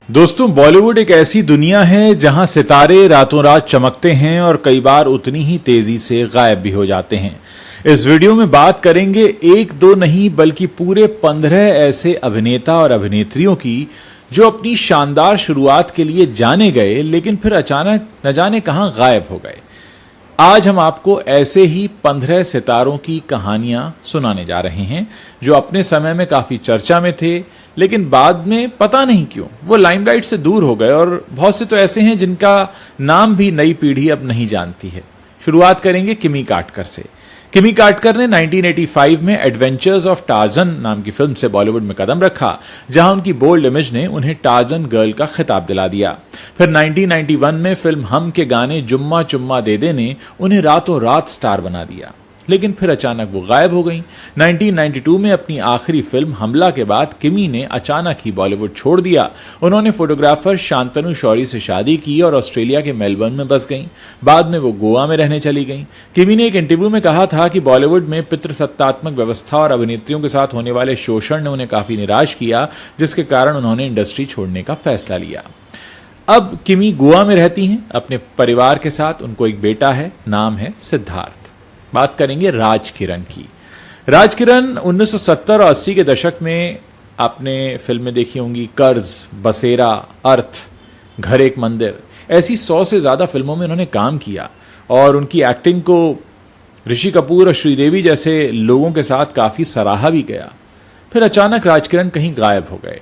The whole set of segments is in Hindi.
दोस्तों, बॉलीवुड एक ऐसी दुनिया है जहां सितारे रातों रात चमकते हैं और कई बार उतनी ही तेजी से गायब भी हो जाते हैं। इस वीडियो में बात करेंगे एक दो नहीं बल्कि पूरे 15 ऐसे अभिनेता और अभिनेत्रियों की जो अपनी शानदार शुरुआत के लिए जाने गए लेकिन फिर अचानक न जाने कहां गायब हो गए। आज हम आपको ऐसे ही 15 सितारों की कहानियां सुनाने जा रहे हैं जो अपने समय में काफी चर्चा में थे, लेकिन बाद में पता नहीं क्यों वो लाइमलाइट से दूर हो गए। और बहुत से तो ऐसे हैं जिनका नाम भी नई पीढ़ी अब नहीं जानती है। शुरुआत करेंगे किमी काटकर से। किमी काटकर ने 1985 में एडवेंचर्स ऑफ टार्जन नाम की फिल्म से बॉलीवुड में कदम रखा, जहां उनकी बोल्ड इमेज ने उन्हें टार्जन गर्ल का खिताब दिला दिया। फिर 1991 में फिल्म हम के गाने जुम्मा चुम्मा दे दे ने उन्हें रातों रात स्टार बना दिया, लेकिन फिर अचानक वो गायब हो गई। 1992 में अपनी आखिरी फिल्म हमला के बाद किमी ने अचानक ही बॉलीवुड छोड़ दिया। उन्होंने फोटोग्राफर शांतनु शौरी से शादी की और ऑस्ट्रेलिया के मेलबर्न में बस गईं। बाद में वो गोवा में रहने चली गईं। किमी ने एक इंटरव्यू में कहा था कि बॉलीवुड में पितृसत्तात्मक व्यवस्था और अभिनेत्रियों के साथ होने वाले शोषण ने उन्हें काफी निराश किया, जिसके कारण उन्होंने इंडस्ट्री छोड़ने का फैसला लिया। अब किमी गोवा में रहती हैं अपने परिवार के साथ। उनको एक बेटा है, नाम है सिद्धार्थ। बात करेंगे राज किरण की। राज किरण 1970 और 80 के दशक में आपने फिल्में देखी होंगी। कर्ज, बसेरा, अर्थ, घर एक मंदिर, ऐसी 100 से ज्यादा फिल्मों में उन्होंने काम किया और उनकी एक्टिंग को ऋषि कपूर और श्रीदेवी जैसे लोगों के साथ काफी सराहा भी गया। फिर अचानक राज किरण कहीं गायब हो गए।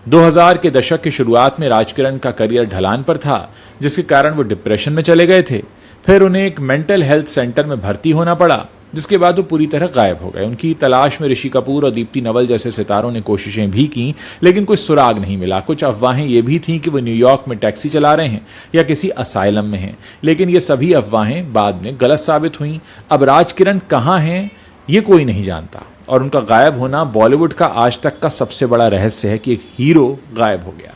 2000 के दशक की शुरुआत में राज किरण का करियर ढलान पर था, जिसके कारण वो डिप्रेशन में चले गए थे। फिर उन्हें एक मेंटल हेल्थ सेंटर में भर्ती होना पड़ा, जिसके बाद वो पूरी तरह गायब हो गए। उनकी तलाश में ऋषि कपूर और दीप्ति नवल जैसे सितारों ने कोशिशें भी की, लेकिन कोई सुराग नहीं मिला। कुछ अफवाहें ये भी थीं कि वो न्यूयॉर्क में टैक्सी चला रहे हैं या किसी असाइलम में हैं, लेकिन ये सभी अफवाहें बाद में गलत साबित हुई। अब राज किरण कहाँ हैं ये कोई नहीं जानता और उनका गायब होना बॉलीवुड का आज तक का सबसे बड़ा रहस्य है कि एक हीरो गायब हो गया।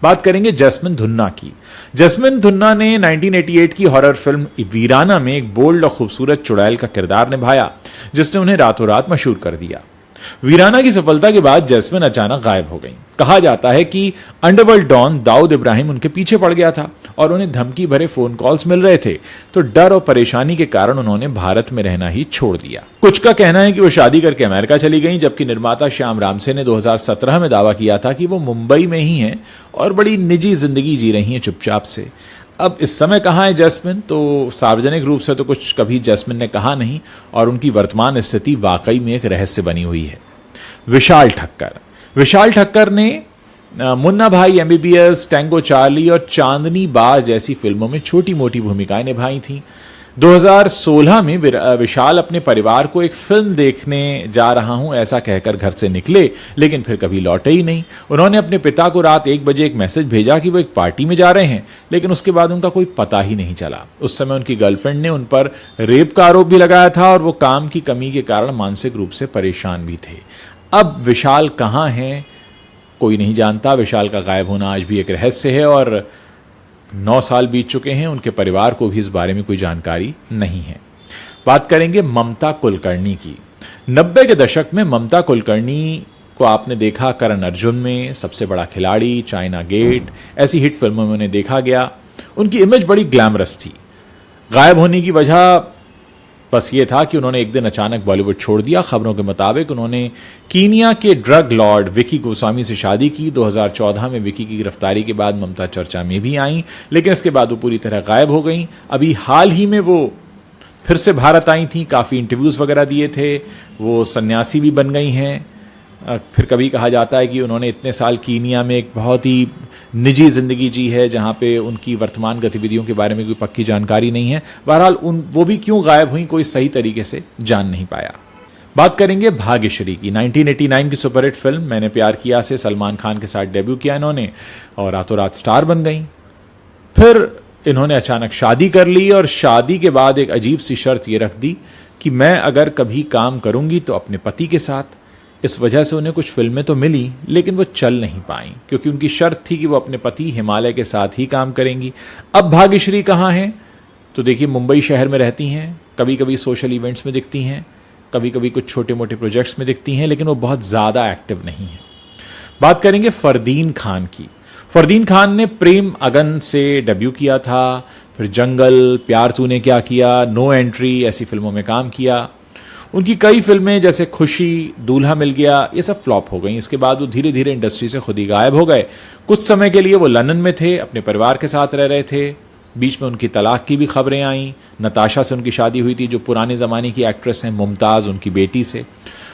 बात करेंगे जैस्मिन धुन्ना की। जैस्मिन धुन्ना ने 1988 की हॉरर फिल्म वीराना में एक बोल्ड और खूबसूरत चुड़ैल का किरदार निभाया, जिसने उन्हें रातों रात मशहूर कर दिया। वीराना की सफलता के बाद जैस्मिन अचानक गायब हो गई। कहा जाता है कि अंडरवर्ल्ड डॉन दाऊद इब्राहिम उनके पीछे पड़ गया था और उन्हें धमकी भरे फोन कॉल्स मिल रहे थे, तो डर और परेशानी के कारण उन्होंने भारत में रहना ही छोड़ दिया। कुछ का कहना है कि वो शादी करके अमेरिका चली गई, जबकि निर्माता श्याम रामसे ने 2017 में दावा किया था कि वो मुंबई में ही हैं और बड़ी निजी जिंदगी जी रही हैं चुपचाप से। अब इस समय कहाँ है जैस्मिन, तो सार्वजनिक रूप से तो कुछ कभी जैस्मिन ने कहा नहीं और उनकी वर्तमान स्थिति वाकई में एक रहस्य बनी हुई है। विशाल ठक्कर ने मुन्ना भाई, MBBS, टैंगो चार्ली और चांदनी बार जैसी फिल्मों में छोटी मोटी भूमिकाएं निभाई थीं। 2016 में विशाल अपने परिवार को एक फिल्म देखने जा रहा हूं ऐसा कहकर घर से निकले, लेकिन फिर कभी लौटे ही नहीं। उन्होंने अपने पिता को रात 1 बजे एक मैसेज भेजा कि वो एक पार्टी में जा रहे हैं, लेकिन उसके बाद उनका कोई पता ही नहीं चला। उस समय उनकी गर्लफ्रेंड ने उन पर रेप का आरोप भी लगाया था और वो काम की कमी के कारण मानसिक रूप से परेशान भी थे। अब विशाल कहाँ हैं कोई नहीं जानता। विशाल का गायब होना आज भी एक रहस्य है और 9 साल बीत चुके हैं। उनके परिवार को भी इस बारे में कोई जानकारी नहीं है। बात करेंगे ममता कुलकर्णी की। 90 के दशक में ममता कुलकर्णी को आपने देखा करण अर्जुन में, सबसे बड़ा खिलाड़ी, चाइना गेट, ऐसी हिट फिल्मों में उन्हें देखा गया। उनकी इमेज बड़ी ग्लैमरस थी। गायब होने की वजह बस ये था कि उन्होंने एक दिन अचानक बॉलीवुड छोड़ दिया। खबरों के मुताबिक उन्होंने कीनिया के ड्रग लॉर्ड विकी गोस्वामी से शादी की। 2014 में विकी की गिरफ्तारी के बाद ममता चर्चा में भी आई, लेकिन इसके बाद वो पूरी तरह गायब हो गई। अभी हाल ही में वो फिर से भारत आई थी, काफ़ी इंटरव्यूज़ वगैरह दिए थे। वो सन्यासी भी बन गई हैं। फिर कभी कहा जाता है कि उन्होंने इतने साल कीनिया में एक बहुत ही निजी जिंदगी जी है, जहां पे उनकी वर्तमान गतिविधियों के बारे में कोई पक्की जानकारी नहीं है। बहरहाल वो भी क्यों गायब हुई कोई सही तरीके से जान नहीं पाया। बात करेंगे भाग्यश्री की। 1989 की सुपरहिट फिल्म मैंने प्यार किया से सलमान खान के साथ डेब्यू किया इन्होंने और रातों रात स्टार बन गई। फिर इन्होंने अचानक शादी कर ली और शादी के बाद एक अजीब सी शर्त ये रख दी कि मैं अगर कभी काम करूंगी तो अपने पति के साथ। इस वजह से उन्हें कुछ फिल्में तो मिली, लेकिन वो चल नहीं पाई क्योंकि उनकी शर्त थी कि वो अपने पति हिमालय के साथ ही काम करेंगी। अब भाग्यश्री कहाँ हैं, तो देखिए मुंबई शहर में रहती हैं। कभी कभी सोशल इवेंट्स में दिखती हैं, कभी कभी कुछ छोटे मोटे प्रोजेक्ट्स में दिखती हैं, लेकिन वो बहुत ज़्यादा एक्टिव नहीं है। बात करेंगे फरदीन खान की। फरदीन खान ने प्रेम अगन से डेब्यू किया था, फिर जंगल, प्यार तूने क्या किया, नो एंट्री ऐसी फिल्मों में काम किया। उनकी कई फिल्में जैसे खुशी, दूल्हा मिल गया, ये सब फ्लॉप हो गई। इसके बाद वो धीरे धीरे इंडस्ट्री से खुद ही गायब हो गए। कुछ समय के लिए वो लंदन में थे, अपने परिवार के साथ रह रहे थे। बीच में उनकी तलाक की भी खबरें आईं। नताशा से उनकी शादी हुई थी, जो पुराने ज़माने की एक्ट्रेस हैं, मुमताज़, उनकी बेटी से।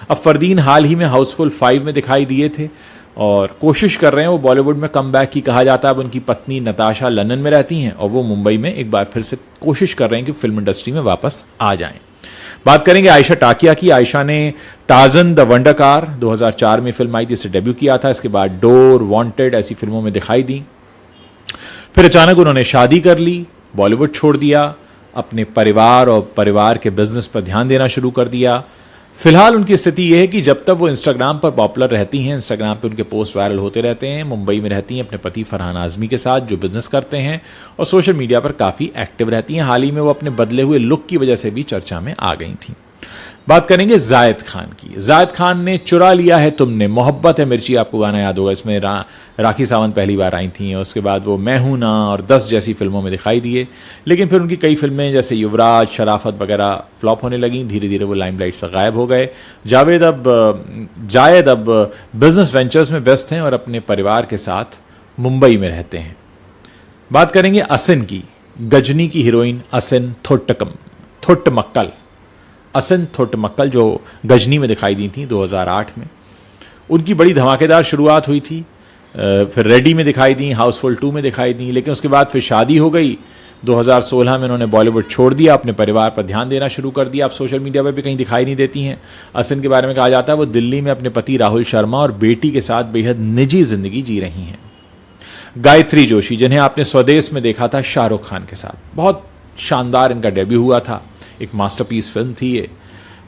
अब फरदीन हाल ही में हाउसफुल 5 में दिखाई दिए थे और कोशिश कर रहे हैं वो बॉलीवुड में कम बैक की। कहा जाता है अब उनकी पत्नी नताशा लंदन में रहती हैं और वो मुंबई में एक बार फिर से कोशिश कर रहे हैं कि फिल्म इंडस्ट्री में वापस आ जाएं। बात करेंगे आयशा टाकिया की। आयशा ने टार्ज़न द वंडर कार 2004 में फिल्म आई थी, इससे डेब्यू किया था। इसके बाद डोर, वांटेड ऐसी फिल्मों में दिखाई दी। फिर अचानक उन्होंने शादी कर ली, बॉलीवुड छोड़ दिया, अपने परिवार और परिवार के बिजनेस पर ध्यान देना शुरू कर दिया। फिलहाल उनकी स्थिति यह है कि जब तक वो इंस्टाग्राम पर पॉपुलर रहती हैं, इंस्टाग्राम पे उनके पोस्ट वायरल होते रहते हैं, मुंबई में रहती हैं अपने पति फरहान आजमी के साथ जो बिजनेस करते हैं और सोशल मीडिया पर काफ़ी एक्टिव रहती हैं। हाल ही में वो अपने बदले हुए लुक की वजह से भी चर्चा में आ गई थी। बात करेंगे जायद खान की। जायद खान ने चुरा लिया है तुमने, मोहब्बत है मिर्ची, आपको गाना याद होगा, इसमें राखी सावंत पहली बार आई थी। उसके बाद वो मैं हूं ना और 10 जैसी फिल्मों में दिखाई दिए, लेकिन फिर उनकी कई फिल्में जैसे युवराज, शराफत वगैरह फ्लॉप होने लगी। धीरे धीरे वो लाइमलाइट से गायब हो गए। जायद अब बिजनेस वेंचर्स में व्यस्त हैं और अपने परिवार के साथ मुंबई में रहते हैं। बात करेंगे असिन की। गजनी की हीरोइन असिन थोट्टमक्कल, असिन थोट्टमक्कल जो गजनी में दिखाई दी थी 2008 में। उनकी बड़ी धमाकेदार शुरुआत हुई थी, फिर रेडी में दिखाई दी, हाउसफुल 2 में दिखाई दी, लेकिन उसके बाद फिर शादी हो गई। 2016 में उन्होंने बॉलीवुड छोड़ दिया, अपने परिवार पर ध्यान देना शुरू कर दिया। अब सोशल मीडिया पर भी कहीं दिखाई नहीं देती हैं। असिन के बारे में कहा जाता है वो दिल्ली में अपने पति राहुल शर्मा और बेटी के साथ बेहद निजी जिंदगी जी रही हैं। गायत्री जोशी, जिन्हें आपने स्वदेश में देखा था शाहरुख खान के साथ, बहुत शानदार इनका डेब्यू हुआ था, एक मास्टरपीस फिल्म थी ये।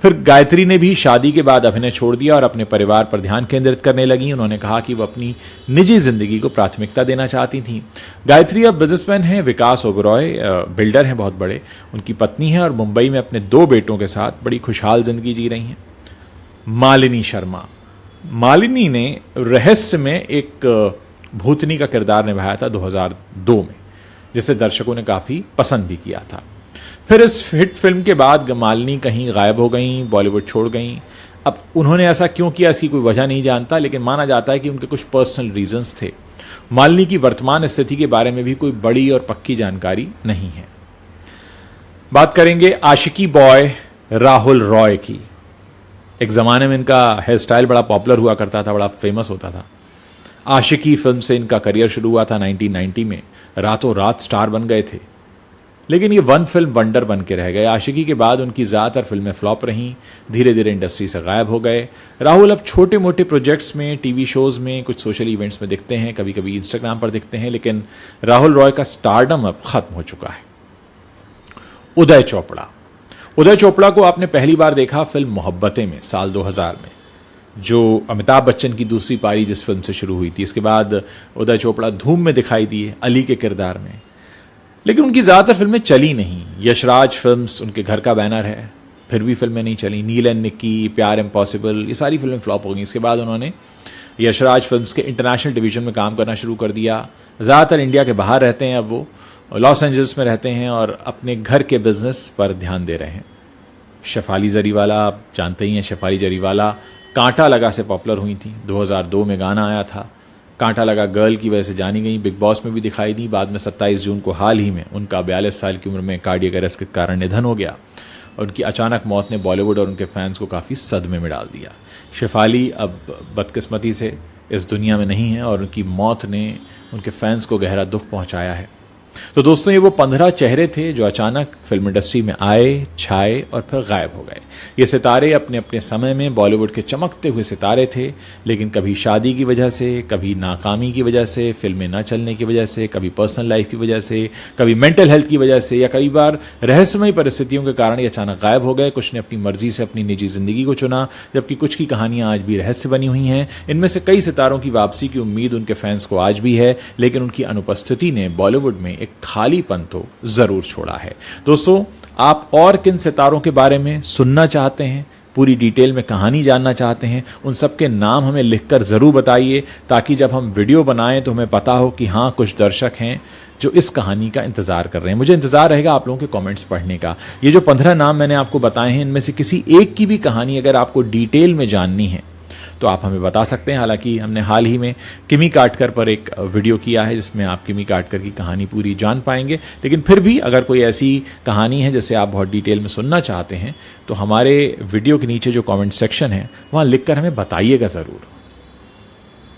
फिर गायत्री ने भी शादी के बाद अभिनय छोड़ दिया और अपने परिवार पर ध्यान केंद्रित करने लगी। उन्होंने कहा कि वो अपनी निजी जिंदगी को प्राथमिकता देना चाहती थी। गायत्री अब बिजनेसमैन हैं, विकास ओबरॉय बिल्डर हैं बहुत बड़े, उनकी पत्नी है और मुंबई में अपने 2 बेटों के साथ बड़ी खुशहाल जिंदगी जी रही हैं। मालिनी शर्मा, मालिनी ने रहस्य में एक भूतनी का किरदार निभाया था 2002 में, जिसे दर्शकों ने काफी पसंद भी किया था। फिर इस हिट फिल्म के बाद मालिनी कहीं गायब हो गई, बॉलीवुड छोड़ गई। अब उन्होंने ऐसा क्यों किया इसकी कोई वजह नहीं जानता, लेकिन माना जाता है कि उनके कुछ पर्सनल रीजंस थे। मालिनी की वर्तमान स्थिति के बारे में भी कोई बड़ी और पक्की जानकारी नहीं है। बात करेंगे आशिकी बॉय राहुल रॉय की। एक जमाने में इनका हेयर स्टाइल बड़ा पॉपुलर हुआ करता था, बड़ा फेमस होता था। आशिकी फिल्म से इनका करियर शुरू हुआ था 1990 में, रातों रात स्टार बन गए थे, लेकिन ये वन फिल्म वंडर बन के रह गए। आशिकी के बाद उनकी ज़्यादातर फिल्में फ्लॉप रहीं, धीरे धीरे इंडस्ट्री से गायब हो गए। राहुल अब छोटे मोटे प्रोजेक्ट्स में, टीवी शोज़ में, कुछ सोशल इवेंट्स में दिखते हैं, कभी कभी इंस्टाग्राम पर दिखते हैं, लेकिन राहुल रॉय का स्टारडम अब खत्म हो चुका है। उदय चोपड़ा, उदय चोपड़ा को आपने पहली बार देखा फिल्म मोहब्बतें में साल 2000 में, जो अमिताभ बच्चन की दूसरी पारी जिस फिल्म से शुरू हुई थी। इसके बाद उदय चोपड़ा धूम में दिखाई दिए अली के किरदार में, लेकिन उनकी ज़्यादातर फिल्में चली नहीं। यशराज फिल्म्स उनके घर का बैनर है, फिर भी फिल्में नहीं चली। नील एंड निक्की, प्यार इम्पॉसिबल, ये सारी फिल्में फ्लॉप हो गई। इसके बाद उन्होंने यशराज फिल्म्स के इंटरनेशनल डिवीजन में काम करना शुरू कर दिया। ज़्यादातर इंडिया के बाहर रहते हैं, अब वो लॉस एंजल्स में रहते हैं और अपने घर के बिजनेस पर ध्यान दे रहे हैं। शेफाली जरीवाला, आप जानते ही हैं, शेफाली जरीवाला कांटा लगा से पॉपुलर हुई थी। 2002 में गाना आया था, कांटा लगा गर्ल की वजह से जानी गई, बिग बॉस में भी दिखाई दी। बाद में 27 जून को हाल ही में उनका 42 साल की उम्र में कार्डियक अरेस्ट के कारण निधन हो गया। उनकी अचानक मौत ने बॉलीवुड और उनके फैंस को काफ़ी सदमे में डाल दिया। शेफाली अब बदकिस्मती से इस दुनिया में नहीं है और उनकी मौत ने उनके फैंस को गहरा दुख पहुंचाया है। तो दोस्तों, ये वो 15 चेहरे थे जो अचानक फिल्म इंडस्ट्री में आए, छाए और फिर गायब हो गए। ये सितारे अपने अपने समय में बॉलीवुड के चमकते हुए सितारे थे, लेकिन कभी शादी की वजह से, कभी नाकामी की वजह से, फिल्में ना चलने की वजह से, कभी पर्सनल लाइफ की वजह से, कभी मेंटल हेल्थ की वजह से, या कई बार रहस्यमयी परिस्थितियों के कारण ये अचानक गायब हो गए। कुछ ने अपनी मर्जी से अपनी निजी जिंदगी को चुना, जबकि कुछ की कहानियां आज भी रहस्य बनी हुई हैं। इनमें से कई सितारों की वापसी की उम्मीद उनके फैंस को आज भी है, लेकिन उनकी अनुपस्थिति ने बॉलीवुड में एक खालीपन तो जरूर छोड़ा है। दोस्तों, आप और किन सितारों के बारे में सुनना चाहते हैं पूरी डिटेल में कहानी जानना चाहते हैं, उन सब के नाम हमें लिखकर ज़रूर बताइए, ताकि जब हम वीडियो बनाएं तो हमें पता हो कि हाँ, कुछ दर्शक हैं जो इस कहानी का इंतज़ार कर रहे हैं। मुझे इंतज़ार रहेगा आप लोगों के कमेंट्स पढ़ने का। ये जो 15 नाम मैंने आपको बताए हैं, इनमें से किसी एक की भी कहानी अगर आपको डिटेल में जाननी है तो आप हमें बता सकते हैं। हालांकि हमने हाल ही में किमी काटकर पर एक वीडियो किया है जिसमें आप किमी काटकर की कहानी पूरी जान पाएंगे, लेकिन फिर भी अगर कोई ऐसी कहानी है जिसे आप बहुत डिटेल में सुनना चाहते हैं तो हमारे वीडियो के नीचे जो कमेंट सेक्शन है वहाँ लिखकर हमें बताइएगा ज़रूर।